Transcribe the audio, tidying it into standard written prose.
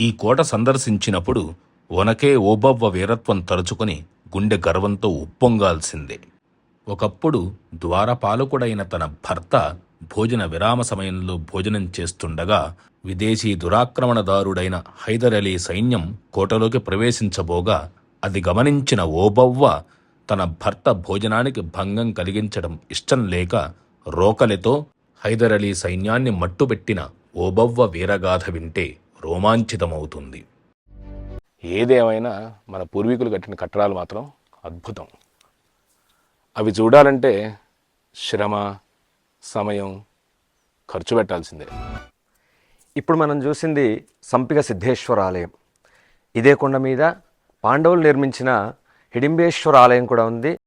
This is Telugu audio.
ఈ కోట సందర్శించినప్పుడు ఒనకే ఓబవ్వ వీరత్వం తలుచుకుని గుండె గర్వంతో ఉప్పొంగాల్సిందే. ఒకప్పుడు ద్వారపాలకుడైన తన భర్త భోజన విరామ సమయంలో భోజనం చేస్తుండగా విదేశీ దురాక్రమణదారుడైన హైదర్ అలీ సైన్యం కోటలోకి ప్రవేశించబోగా అది గమనించిన ఓబవ్వ తన భర్త భోజనానికి భంగం కలిగించడం ఇష్టం లేక రోకలితో హైదర్ అలీ సైన్యాన్ని మట్టుబెట్టిన ఓబవ్వ వీరగాథ వింటే రోమాంచితమవుతుంది. ఏదేమైనా మన పూర్వీకులు కట్టిన కట్టడాలు మాత్రం అద్భుతం. అవి చూడాలంటే శ్రమ, సమయం ఖర్చు పెట్టాల్సిందే. ఇప్పుడు మనం చూసింది సంపిగ సిద్ధేశ్వర ఆలయం. ఇదే కొండ మీద పాండవులు నిర్మించిన హిడింబేశ్వర ఆలయం కూడా ఉంది.